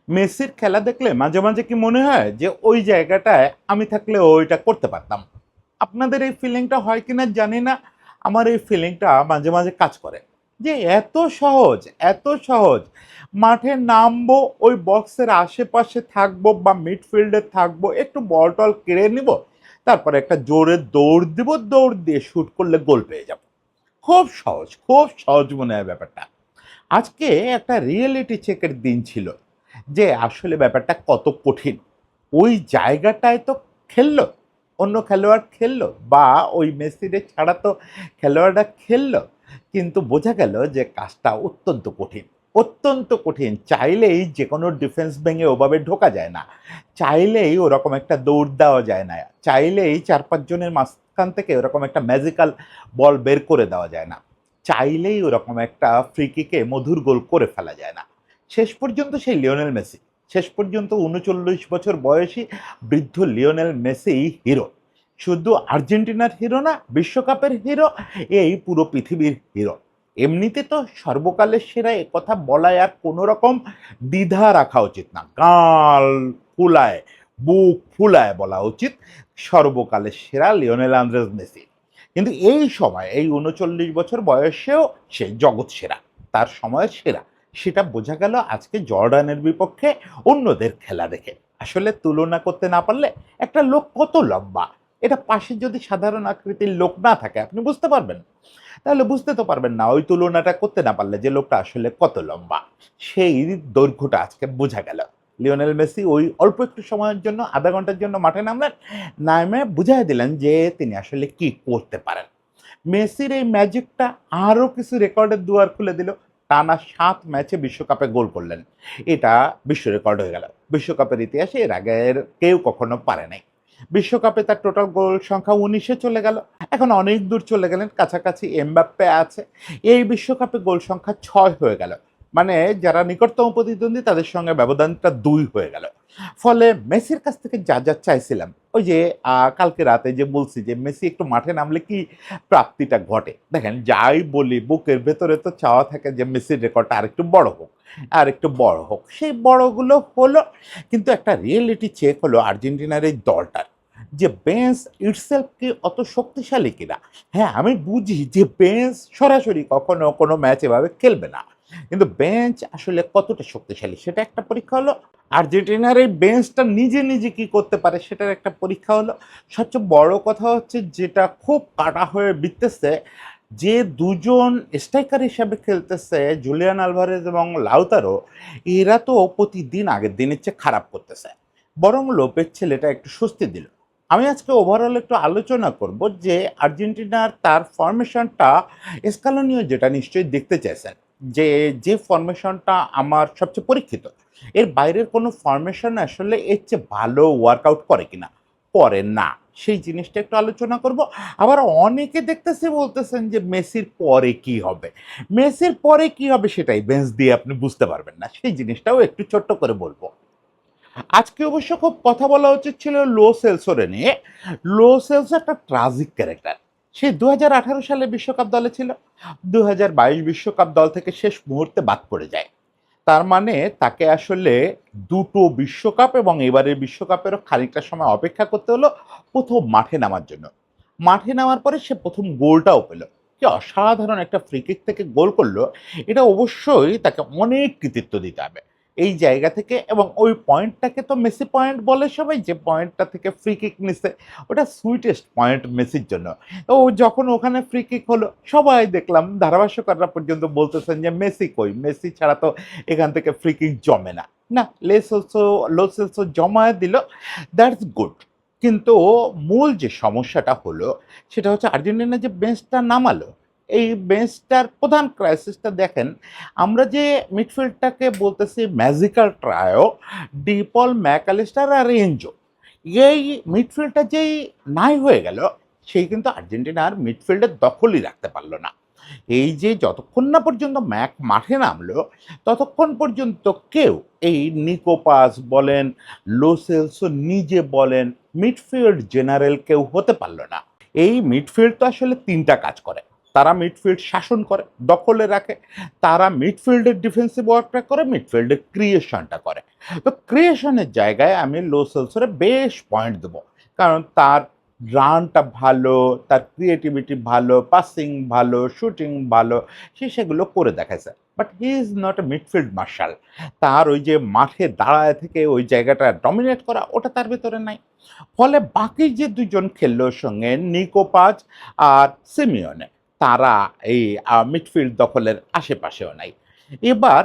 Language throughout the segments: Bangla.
মেসির খেলা দেখলে মাঝে মাঝে কি মনে হয় যে ওই জায়গাটায় আমি থাকলে ওইটা করতে পারতাম। আপনাদের এই ফিলিংটা হয় কিনা জানি না, আমার এই ফিলিংটা মাঝে মাঝে কাজ করে যে এত সহজ মাঠে নামবো, ওই বক্সের আশেপাশে থাকবো বা মিডফিল্ডে থাকবো, একটু বল টল কেড়ে নিব, তারপরে একটা জোরে দৌড় দিব, দৌড় দিয়ে শুট করলে গোল পেয়ে যাব। খুব সহজ মনে হয় ব্যাপারটা। আজকে একটা রিয়েলিটি চেকের দিন ছিল যে আসলে ব্যাপারটা কত কঠিন। ওই জায়গাটায় তো খেললো, অন্য খেলোয়াড় খেললো বা ওই মেসিরে ছাড়া তো খেলোয়াড়রা খেললো, কিন্তু বোঝা গেল যে কাজটা অত্যন্ত কঠিন। চাইলেই যে কোনো ডিফেন্স ভেঙে ওভাবে ঢোকা যায় না, চাইলেই ওরকম একটা দৌড় দেওয়া যায় না, চাইলেই 4-5 জনের মাঝখান থেকে ওরকম একটা ম্যাজিক্যাল বল বের করে দেওয়া যায় না, চাইলেই ওরকম একটা ফ্রি কিকে মধুর গোল করে ফেলা যায় না। শেষ পর্যন্ত সেই লিওনেল মেসি, শেষ পর্যন্ত ৩৯ বছর বয়সী বৃদ্ধ লিওনেল মেসি হিরো। শুধু আর্জেন্টিনার হিরো না, বিশ্বকাপের হিরো, এই পুরো পৃথিবীর হিরো। এমনিতে তো সর্বকালের সেরা এ কথা বলায় আর কোনো রকম দ্বিধা রাখা উচিত না, গাল ফুলায়, বুক ফুলায় বলা উচিত সর্বকালের সেরা লিওনেল আন্দ্রেস মেসি। কিন্তু এই সময় এই ৩৯ বছর বয়সেও সে জগৎ সেরা, তার সময়ের সেরা। সেটা বোঝা গেল আজকে জর্ডানের বিপক্ষে অন্যদের খেলা দেখে। আসলে তুলনা করতে না পারলে একটা লোক কত লম্বা, এটা পাশে যদি সাধারণ আকৃতির লোক না থাকে আপনি বুঝতে পারবেন? তাহলে বুঝতে তো পারবেন না ওই তুলনাটা করতে না পারলে যে লোকটা আসলে কত লম্বা। সেই দৈর্ঘ্যটা আজকে বোঝা গেল। লিওনেল মেসি ওই অল্প একটু সময়ের জন্য, আধা ঘন্টার জন্য মাঠে নামলেন, নামে বুঝাই দিলেন যে তিনি আসলে কি করতে পারেন। মেসির এই ম্যাজিকটা আরও কিছু রেকর্ডের দুয়ার খুলে দিল। টানা ৭ ম্যাচে বিশ্বকাপে গোল করলেন। এটা বিশ্ব রেকর্ড হয়ে গেল। বিশ্বকাপের ইতিহাসে এর আগে কেউ কখনো পারে নাই। বিশ্বকাপে তার টোটাল গোল সংখ্যা ১৯-এ চলে গেল। এখন অনেক দূর চলে গেলেন, কাছাকাছি এমবাপ্পে আছে। এই বিশ্বকাপে গোল সংখ্যা ৬ হয়ে গেল। মানে যারা নিকটতম প্রতিদ্বন্দ্বী তাদের সঙ্গে ব্যবধানটা ২ হয়ে গেল। ফলে মেসির কাছ থেকে যা চাইছিলাম, ওই যে কালকে রাতে যে বলছি যে মেসি একটু মাঠে নামলে কি প্রাপ্তিটা ঘটে। দেখেন যাই বলি বুকের ভেতরে তো চাওয়া থাকে যে মেসির রেকর্ডটা আরেকটু বড় হোক, আরেকটু বড় হোক। সেই বড়গুলো হলো, কিন্তু একটা রিয়েলিটি চেক হলো আর্জেন্টিনার এই দলটার যে বেঞ্চ ইটসেলফ কি অত শক্তিশালী কিনা। হ্যাঁ, আমি বুঝি যে বেঞ্চ সরাসরি কখনো কোনো ম্যাচ এভাবে খেলবে না, কিন্তু বেঞ্চ আসলে কতটা শক্তিশালী সেটা একটা পরীক্ষা হলো। আর্জেন্টিনার এই বেঞ্চটা নিজে কি করতে পারে সেটার একটা পরীক্ষা হলো। সবচেয়ে বড় কথা হচ্ছে যেটা খুব কাটা হয়ে বিঁধতেছে, যে দুজন স্ট্রাইকার হিসাবে খেলতেছে জুলিয়ান আলভারেজ এবং লাউতারো, এরা তো প্রতিদিন আগের দিনের চেয়ে খারাপ করতেছে। বরং লোপের ছেলেটা একটু স্বস্তি দিল। আমি আজকে ওভারঅল একটু আলোচনা করব যে আর্জেন্টিনার তার ফরমেশনটা স্কালোনিও যেটা নিশ্চয়ই দেখতে চাইছেন, যে ফরমেশনটা আমার সবচেয়ে পরীক্ষিত, এর বাইরের কোনো ফরমেশন আসলে এর চেয়ে ভালো ওয়ার্কআউট করে কিনা। করে না, সেই জিনিসটা একটু আলোচনা করব। আবার অনেকে দেখতেছি বলতেছেন যে মেসির পরে কি হবে, মেসির পরে কি হবে সেটাই বেঞ্চ দিয়ে আপনি বুঝতে পারবেন না, সেই জিনিসটাও একটু ছোট্ট করে বলবো। আজকে অবশ্য খুব কথা বলা উচিত ছিল লো সেলসোরে নিয়ে। লো সেলসো একটা ট্রাজিক ক্যারেক্টার। সে ২০১৮ সালে বিশ্বকাপ দলে ছিল, ২০২২ বিশ্বকাপ দল থেকে শেষ মুহূর্তে বাদ পড়ে যায়। তার মানে তাকে আসলে দুটো বিশ্বকাপ এবং এবারের বিশ্বকাপেরও খানিকটা সময় অপেক্ষা করতে হলো প্রথম মাঠে নামার জন্য। মাঠে নামার পরে সে প্রথম গোলটাও পেল। কি অসাধারণ একটা ফ্রি কিক থেকে গোল করলো, এটা অবশ্যই তাকে অনেক কৃতিত্ব দিতে হবে এই জায়গা থেকে। এবং ওই পয়েন্টটাকে তো মেসি পয়েন্ট বলে সবাই, যে পয়েন্টটা থেকে ফ্রি কিক নিছে, ওটা সুইটেস্ট পয়েন্ট মেসির জন্য। ও যখন ওখানে ফ্রি কিক হলো, সবাই দেখলাম ধারাভাষ্যকাররা পর্যন্ত বলতেছেন যে মেসি কই, মেসি ছাড়া তো এখান থেকে ফ্রি কিক জমে না। না, লো সেলসো জমায়ে দিল, দ্যাটস গুড। কিন্তু মূল যে সমস্যাটা হলো সেটা হচ্ছে আর্জেন্টিনা যে বেঞ্চটা নামালো, এই বেঞ্চটার প্রধান ক্রাইসিসটা দেখেন। আমরা যে মিডফিল্ডটাকে বলতেছি ম্যাজিক্যাল ট্রায়ো, ডিপল, ম্যাকালিস্টার আর এনজো, এই মিডফিল্ডটা যেই নাই হয়ে গেল, সেই কিন্তু আর্জেন্টিনার মিডফিল্ডের দখলই রাখতে পারলো না। এই যে যতক্ষণ না পর্যন্ত ম্যাক মাঠে নামলো, ততক্ষণ পর্যন্ত কেউ, এই নিকোপাস বলেন, লোসেলসো নিজে বলেন, মিডফিল্ড জেনারেল কেউ হতে পারলো না। এই মিডফিল্ড তো আসলে তিনটা কাজ করে। তারা মিডফিল্ড শাসন করে, দখলে রাখে, তারা মিডফিল্ডের ডিফেন্সিভ ওয়ার্কটা করে, মিডফিল্ডের ক্রিয়েশনটা করে। তো ক্রিয়েশনের জায়গায় আমি লো সেলসরে বেশ পয়েন্ট দেবো, কারণ তার রানটা ভালো, তার ক্রিয়েটিভিটি ভালো, পাসিং ভালো, শুটিং ভালো, সে সেগুলো করে দেখাইছে। But he is not a midfield marshal. তার ওই যে মাঠে দাঁড়ায় থেকে ওই জায়গাটা ডমিনেট করা, ওটা তার ভেতরে নাই। ফলে বাকি যে দুজন খেললো ওর সঙ্গে, নিকো পাজ আর সিমিওনে, তারা এই মিডফিল্ড দখলের আশেপাশেও নাই। এবার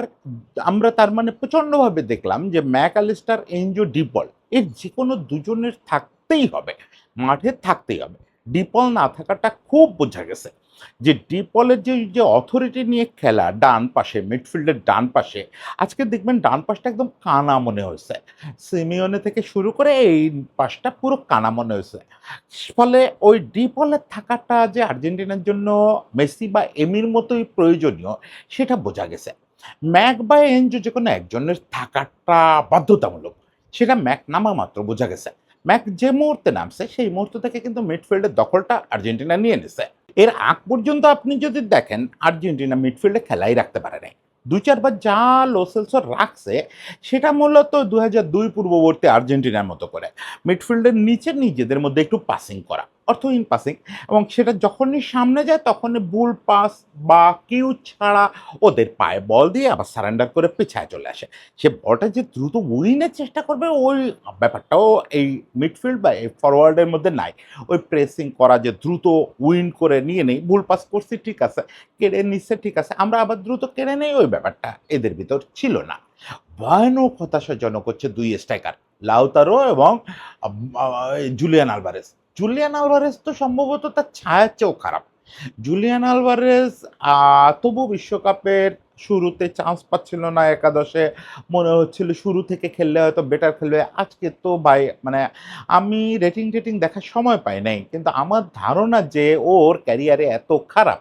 আমরা তার মানে প্রচণ্ডভাবে দেখলাম যে ম্যাকঅ্যালিস্টার, এনজো, ডিপল, এর যে কোনো দুজনের থাকতেই হবে, মাঠে থাকতেই হবে। ডিপল না থাকাটা খুব বোঝা গেছে যে ডিপলের যে অথরিটি নিয়ে খেলা ডান পাশে, মিডফিল্ডের ডান পাশে, আজকে দেখবেন ডান পাশটা একদম কানা মনে হয়েছে। সিমিওনে থেকে শুরু করে এই পাশটা পুরো কানা মনে হয়েছে। ফলে ওই ডিপলের থাকাটা যে আর্জেন্টিনার জন্য মেসি বা এমির মতোই প্রয়োজনীয়, সেটা বোঝা গেছে। ম্যাক বা এনজো যে কোনো একজনের থাকাটা বাধ্যতামূলক, সেটা ম্যাক নামা মাত্র বোঝা গেছে। ম্যাক যে মুহূর্তে নামছে সেই মুহূর্ত থেকে কিন্তু মিডফিল্ডের দখলটা আর্জেন্টিনা নিয়ে নিছে। এর আগ পর্যন্ত আপনি যদি দেখেন আর্জেন্টিনা মিডফিল্ডে খেলাই রাখতে পারে নাই। ২-৪ বার যা লো সেলসো রাখছে সেটা মূলত ২০০২ পূর্ববর্তী আর্জেন্টিনার মতো করে মিডফিল্ডের নিচে নিজেদের মধ্যে একটু পাসিং করা, অর্থহীন পাসিং, এবং সেটা যখনই সামনে যায় তখনই বুল পাস বা কিউ ছাড়া ওদের পায়ে বল দিয়ে আবার সারেন্ডার করে পিছায় চলে আসে। সে বলটা যে দ্রুত উইনের চেষ্টা করবে ওই ব্যাপারটাও এই মিডফিল্ড বা এই ফরওয়ার্ডের মধ্যে নাই। ওই প্রেসিং করা যে দ্রুত উইন করে নিয়ে নেই, ভুল পাস করছি ঠিক আছে, কেড়ে নিচ্ছে ঠিক আছে, আমরা আবার দ্রুত কেড়ে নেই, ওই ব্যাপারটা এদের ভিতর ছিল না। ভয়ানক হতাশাজনক হচ্ছে দুই স্ট্রাইকার, লাউতারো এবং জুলিয়ান আলভারেজ। জুলিয়ান আলভারেজ তো সম্ভবত তার ছায়ার চেয়েও খারাপ। জুলিয়ান আলভারেজ তবু বিশ্বকাপের শুরুতে চান্স পাচ্ছিল না একাদশে, মনে হচ্ছিল শুরু থেকে খেললে হয়তো বেটার খেলবে। আজকে তো ভাই মানে আমি রেটিং টেটিং দেখার সময় পাই নাই, কিন্তু আমার ধারণা যে ওর ক্যারিয়ারে এত খারাপ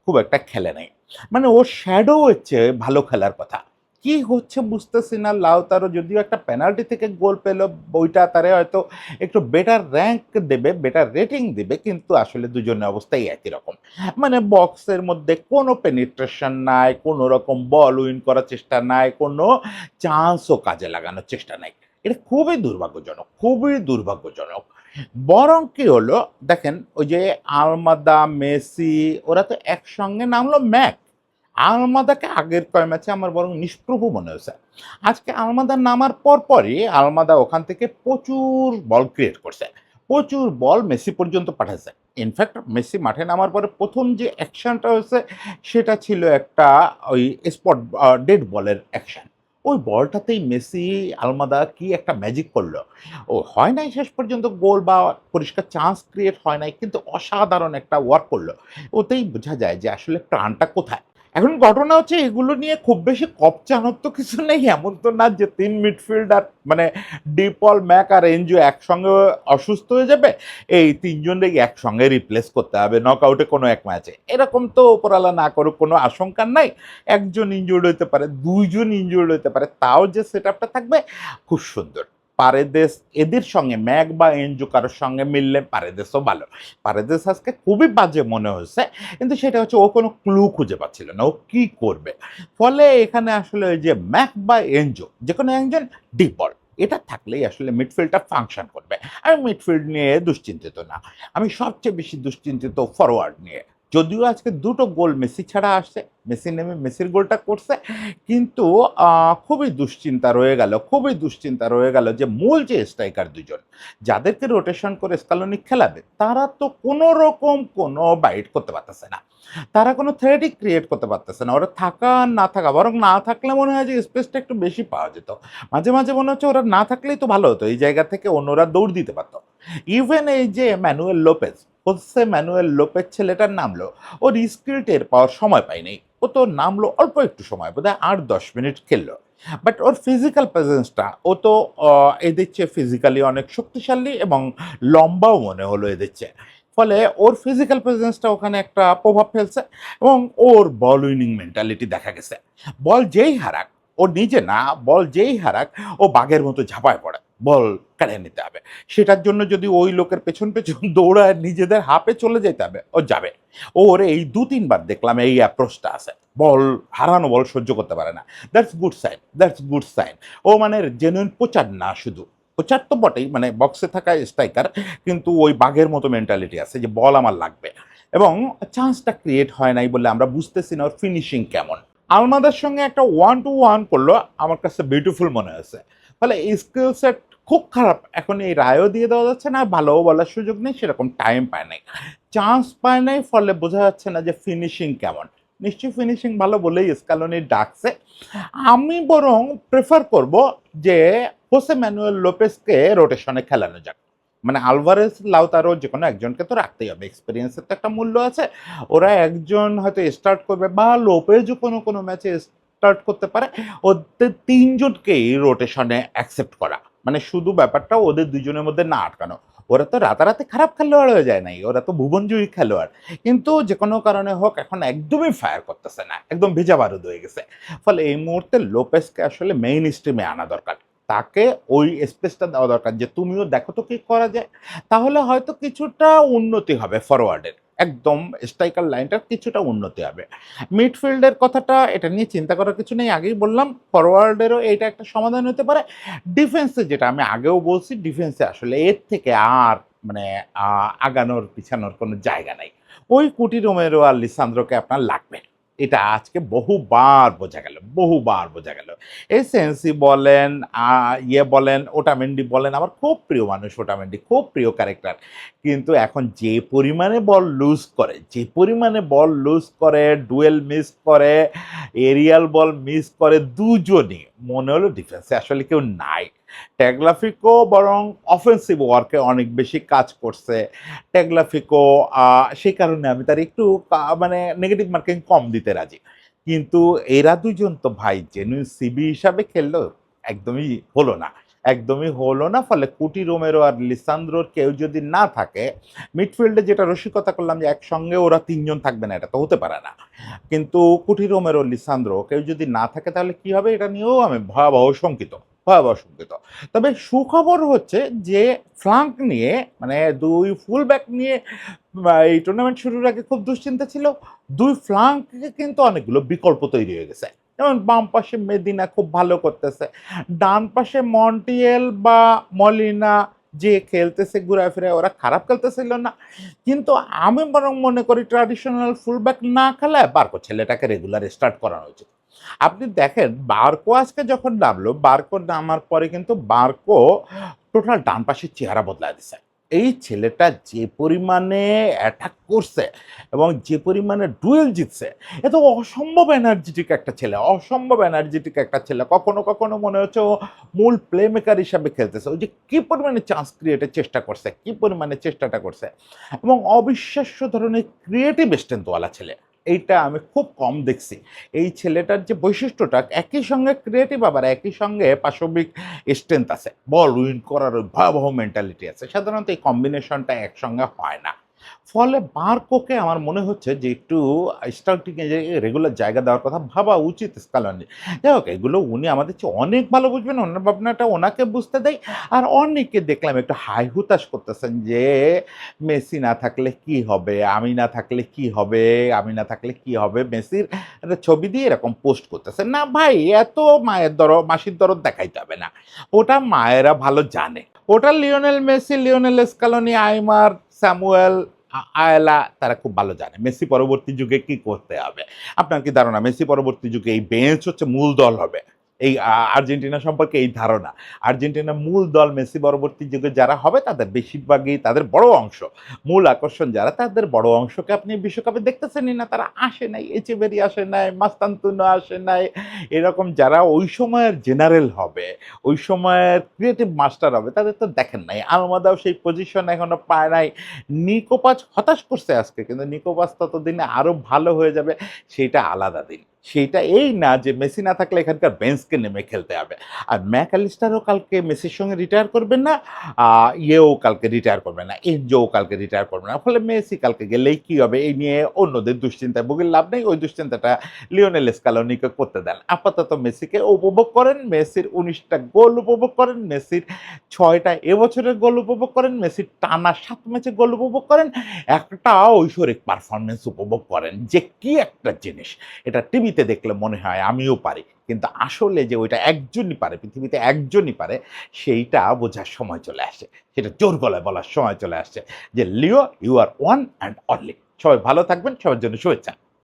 খুব একটা খেলে নাই। মানে ওর শ্যাডো হচ্ছে ভালো খেলার কথা। কি হচ্ছে বুঝতেছি না। লাউতারো যদিও একটা পেনাল্টি থেকে গোল পেল, ওইটা তারে হয়তো একটু বেটার র্যাঙ্ক দেবে, বেটার রেটিং দিবে, কিন্তু আসলে দুজনের অবস্থাই একই রকম। মানে বক্সের মধ্যে কোনো পেনিট্রেশন নাই, কোনো রকম বল উইন করার চেষ্টা নাই, কোনো চান্সও কাজে লাগানোর চেষ্টা নাই। এটা খুবই দুর্ভাগ্যজনক, খুবই দুর্ভাগ্যজনক। বরং কি হলো দেখেন, ওই যে আলমাদা, মেসি, ওরা তো একসঙ্গে নামলো ম্যাক। আলমাদাকে আগের কয় ম্যাচে আমার বরং নিষ্প্রভ মনে হয়েছে। আজকে আলমাদা নামার পরপরই আলমাদা ওখান থেকে প্রচুর বল ক্রিয়েট করছে, প্রচুর বল মেসি পর্যন্ত পাঠাচ্ছে। ইনফ্যাক্ট মেসি মাঠে নামার পরে প্রথম যে অ্যাকশনটা হয়েছে সেটা ছিল একটা ওই স্পট ডেড বলের অ্যাকশন। ওই বলটাতেই মেসি, আলমাদা কি একটা ম্যাজিক করলো। ও হয় নাই শেষ পর্যন্ত গোল বা পরিষ্কার চান্স ক্রিয়েট হয় নাই, কিন্তু অসাধারণ একটা ওয়ার্ক করলো। ওতেই বোঝা যায় যে আসলে প্রাণটা কোথায়। এখন ঘটনা হচ্ছে এগুলো নিয়ে খুব বেশি কপচানোর তো কিছু নেই। এমন তো না যে ৩ মিডফিল্ডার মানে ডিপল, ম্যাক আর এনজো একসঙ্গে অসুস্থ হয়ে যাবে, এই ৩ জনকে একসঙ্গে রিপ্লেস করতে হবে নকআউটে কোনো এক ম্যাচে। এরকম তো ওপরওয়ালা না করুক, কোনো আশঙ্কা নাই। একজন ইনজুর্ড হইতে পারে, ২ জন ইনজুর্ড হইতে পারে, তাও যে সেটআপটা থাকবে খুব সুন্দর। পারেদেস এদের সঙ্গে ম্যাক বা এনজো কারোর সঙ্গে মিললে পারেদেসও ভালো। পারেদেস আজকে খুবই বাজে মনে হয়েছে, কিন্তু সেটা হচ্ছে ও কোনো ক্লু খুঁজে পাচ্ছিল না ও কি করবে। ফলে এখানে আসলে ওই যে ম্যাক বা এনজো যে কোনো একজন ডিপল, এটা থাকলেই আসলে মিডফিল্ডটা ফাংশন করবে। আমি মিডফিল্ড নিয়ে দুশ্চিন্তিত না, আমি সবচেয়ে বেশি দুশ্চিন্তিত ফরওয়ার্ড নিয়ে। যদিও আজকে দুটো গোল মেসি ছাড়া আসছে, মেসি নেমে মেসির গোলটা করছে, কিন্তু খুবই দুশ্চিন্তা রয়ে গেল, খুবই দুশ্চিন্তা রয়ে গেল যে মূল যে স্ট্রাইকার দুজন যাদেরকে রোটেশন করে স্কালোনি খেলাবে, তারা তো কোনো রকম কোনো বাইট করতে পারতেছে না, তারা কোনো থ্রেডই ক্রিয়েট করতে পারতেছে না। ওরা থাকা আর না থাকা, বরং না থাকলে মনে হয় যে স্পেসটা একটু বেশি পাওয়া যেত। মাঝে মাঝে মনে হচ্ছে ওরা না থাকলেই তো ভালো হতো, এই জায়গা থেকে অন্যরা দৌড় দিতে পারতো। ইভেন এই যে Manuel Lopez, Jose Manuel Lopez ছেলেটার নামলো, ওর স্কিল টের পাওয়ার সময় পায়নি। ও তো নামলো অল্প একটু সময়, বোধহয় ৮-১০ মিনিট খেললো। বাট ওর ফিজিক্যাল প্রেজেন্সটা, ও তো এদের চেয়ে ফিজিক্যালি অনেক শক্তিশালী এবং লম্বাও মনে হলো এদের চেয়ে। ফলে ওর ফিজিক্যাল প্রেজেন্সটা ওখানে একটা প্রভাব ফেলছে, এবং ওর বল উইনিং মেন্টালিটি দেখা গেছে। বল যেই হারাক, ও নিজে না, বল যেই হারাক ও বাঘের মতো ঝাঁপায় পড়ে। বল কেড়ে নিতে হবে। সেটার জন্য যদি ওই লোকের পেছন, পেছন দৌড়ায় নিজেদের হাফে চলে যেতে হবে, ও যাবে। ওর এই ২-৩ বার দেখলাম এই অ্যাপ্রোচটা আছে। বল হারানো বল সহ্য করতে পারে না। That's good sign, that's good sign. ও মানে জেনুইন পোচার না শুধু। পোচার তো বটেই, মানে বক্সে থাকা স্ট্রাইকার, কিন্তু ওই বাঘের মতো মেন্টালিটি আছে যে বল আমার লাগবে। এবং চান্সটা ক্রিয়েট হয় নাই বলে আমরা বুঝতেছি না ওর ফিনিশিং কেমন। আলমাদার সঙ্গে একটা 1 টু 1 করলো, আমার কাছে বিউটিফুল মনে হয়েছে। ফলে স্কিল সেট খুব খারাপ। এখন এই রায়ও দিয়ে দেওয়া যাচ্ছে না, ভালোও বলার সুযোগ নেই, সেরকম টাইম পায় নাই। চান্স পায় নাই, ফলে বোঝা যাচ্ছে না যে ফিনিশিং কেমন। নিশ্চয়ই ফিনিশিং ভালো বলেই স্কালোনি ডাকছে। আমি বরং প্রেফার করব যে হোসে ম্যানুয়েল লোপেসকে রোটেশনে খেলানো যাক। মানে আলভারেজ, লাউতারো যেকোনো একজনকে তো রাখতেই হবে। এক্সপেরিয়েন্সের তো একটা মূল্য আছে। ওরা একজন হয়তো স্টার্ট করবে বা লোপেজও কোনো ম্যাচে স্টার্ট করতে পারে। ওদের ৩ জনকেই রোটেশনে অ্যাকসেপ্ট করা। মানে শুধু ব্যাপারটা ওদের ২ জনের মধ্যে না আটকানো। ওরা তো রাতারাতি খারাপ খেলোয়াড় হয়ে যায় নাই। ওরা তো ভুবনজয়ী খেলোয়াড়। কিন্তু যেকোনো কারণে হোক এখন একদমই ফায়ার করতেছে না। একদম ভেজা বারুদ হয়ে গেছে। ফলে এই মুহূর্তে লোপেজকে আসলে মেইন স্ট্রিমে আনা দরকার। তাকে ওই স্পেসটা দেওয়া দরকার যে তুমিও দেখো তো কি করা যায়। তাহলে হয়তো কিছুটা উন্নতি হবে ফরওয়ার্ডের। একদম স্ট্রাইকার লাইনটার কিছুটা উন্নতি হবে। মিডফিল্ডের কথাটা এটা নিয়ে চিন্তা করার কিছু নেই, আগেই বললাম। ফরওয়ার্ডেরও এটা একটা সমাধান হতে পারে। ডিফেন্সে যেটা আমি আগেও বলছি, ডিফেন্সে আসলে এর থেকে আর মানে আগানোর পিছানোর কোনো জায়গা নাই। ওই কুটি রোমেরো আর লিসান্দ্রোকে আপনার লাগবে। এটা আজকে বহুবার বোঝা গেল, বহুবার বোঝা গেল। এসেন্সি বলেন, বলেন, ওটামেন্ডি বলেন, আমার খুব প্রিয় মানুষ ওটামেন্ডি, খুব প্রিয় ক্যারেক্টার। কিন্তু এখন যে পরিমাণে বল লুজ করে, যে পরিমাণে বল লুজ করে, ডুয়েল মিস করে, এরিয়াল বল মিস করে দুজনই, মনে হলো ডিফেন্সে আসলে কেউ নাই। ট্যাগলাফিকো বরং অফেন্সিভ ওয়ার্কে অনেক বেশি কাজ করছে। ট্যাগলাফিকো সেই কারণে আমি তার একটু মানে নেগেটিভ মার্কিং কম দিতে রাজি। কিন্তু এরা দুজন তো ভাই জেনুইন সিবি হিসাবে খেললো একদমই হলো না। একদমই হলো না। ফলে কুটি রোমেরো আর লিসান্দ্রোর কেউ যদি না থাকে, মিডফিল্ডে যেটা রসিকতা করলাম যে একসঙ্গে ওরা ৩ জন থাকবে না, এটা তো হতে পারে না। কিন্তু কুটি রোমেরো, লিসান্দ্রো কেউ যদি না থাকে তাহলে কি হবে, এটা নিয়েও আমি ভয়াবহ শঙ্কিত, ভয়াবহ শঙ্কিত। তবে সুখবর হচ্ছে যে ফ্লাঙ্ক নিয়ে, মানে ২ ফুল ব্যাক নিয়ে এই টুর্নামেন্ট শুরুর আগে খুব দুশ্চিন্তা ছিল। ২ ফ্লাঙ্কে কিন্তু অনেকগুলো বিকল্প তৈরি হয়ে গেছে। যেমন বাম পাশে মেদিনা খুব ভালো করতেছে। ডান পাশে মন্টিয়েল বা মলিনা যে খেলতেছে ঘুরায় ফিরায়, ওরা খারাপ খেলতেছিল না। কিন্তু আমি বরং মনে করি ট্র্যাডিশনাল ফুলব্যাক না খেলায় বারকো ছেলেটাকে রেগুলার স্টার্ট করানো উচিত। আপনি দেখেন বারকো আজকে যখন নামলো, বারকো নামার পরে কিন্তু বারকো টোটাল ডান পাশের চেহারা বদলায় দিছে। এই ছেলেটা যে পরিমাণে অ্যাটাক করছে এবং যে পরিমাণে ডুয়েল জিতছে, এ তো অসম্ভব এনার্জেটিক একটা ছেলে, অসম্ভব এনার্জেটিক একটা ছেলে। কখনো, কখনো মনে হচ্ছে ও মূল প্লে মেকার হিসাবে খেলতেছে। ওই যে কি পরিমাণে চান্স ক্রিয়েটের চেষ্টা করছে, কি পরিমাণে চেষ্টাটা করছে এবং অবিশ্বাস্য ধরনের ক্রিয়েটিভ স্ট্রেংথওয়ালা ছেলে। এইটা আমি খুব কম দেখছি। এই ছেলেটার যে বৈশিষ্ট্যটা একই সঙ্গে ক্রিয়েটিভ আবার একই সঙ্গে পাশবিক স্ট্রেংথ আছে। বল উইন করার ওই ভয়াবহ মেন্টালিটি আছে। সাধারণত এই কম্বিনেশনটা একসঙ্গে হয় না। ফলে বারকোকে আমার মনে হচ্ছে যে একটু স্টার্টিংয়ে যে রেগুলার জায়গা দেওয়ার কথা ভাবা উচিত স্কলনির। যাই হোক, এগুলো উনি আমাদের চেয়ে অনেক ভালো বুঝবেন। ওনার ভাবনাটা ওনাকে বুঝতে দেয়। আর অনেকে দেখলাম একটু হাই হুতাশ করতেছেন যে মেসি না থাকলে কি হবে? আমি না থাকলে কি হবে? আমি না থাকলে কি হবে? মেসির একটা ছবি দিয়ে এরকম পোস্ট করতেছেন। না ভাই, এত মায়ের মাসির দরদ দেখাইতে হবে না। ওটা মায়েরা ভালো জানে। ওটা Lionel Messi, Lionel Scaloni, আইমার, Samuel, আয়েলা তারা খুব ভালো জানে মেসি পরবর্তী যুগে কি করতে হবে। আপনার কি ধারণা মেসি পরবর্তী যুগে এই বেঞ্চ হচ্ছে মূল দল হবে? এই আর্জেন্টিনা সম্পর্কে এই ধারণা। আর্জেন্টিনার মূল দল মেসি পরবর্তী যুগে যারা হবে তাদের বেশিরভাগই, তাদের বড় অংশ, মূল আকর্ষণ যারা, তাদের বড় অংশকে আপনি বিশ্বকাপে দেখতেছেনই না। তারা আসে নাই, এচেবেরি আসে নাই, মাস্তানতুনো আসে নাই। এরকম যারা ওই সময়ের জেনারেল হবে, ওই সময়ের ক্রিয়েটিভ মাস্টার হবে, তাদের তো দেখেন নাই। আলমাদাও সেই পজিশন এখনো পায় নাই। নিকোপাচ হতাশ করছে আজকে, কিন্তু নিকোপাচ ততদিনে আরো ভালো হয়ে যাবে, সেইটা আলাদা দিন। সেইটা এই না যে মেসি না থাকলে এখানকার বেঞ্চকে নেমে খেলতে হবে। আর ম্যাকঅ্যালিস্টারও কালকে মেসির সঙ্গে রিটায়ার করবেন না, ইয়েও কালকে রিটায়ার করবে না, এনজোও কালকে রিটায়ার করবে না। ফলে মেসি কালকে গেলেই কি হবে এই নিয়ে অন্যদের দুশ্চিন্তায় ভুগে লাভ নেই। ওই দুশ্চিন্তাটা লিওনেল স্কালোনিকে করতে দেন। আপাতত মেসিকে উপভোগ করেন, মেসির ১৯ টা গোল উপভোগ করেন, মেসির ৬ টা এবছরের গোল উপভোগ করেন, মেসির টানা ৭ ম্যাচে গোল উপভোগ করেন। একটা ঐশ্বরিক পারফরম্যান্স উপভোগ করেন যে কি একটা জিনিস। এটা টিভিতে দেখলে মনে হয় আমিও পারি। কিন্তু আসলে যে ওইটা একজনই পারে, পৃথিবীতে একজনই পারে সেইটা বোঝার সময় চলে আসে। সেটা জোর গলায় বলার সময় চলে আসছে যে, "Leo, you are one and only." সবাই ভালো থাকবেন। সবার জন্য শুভেচ্ছা।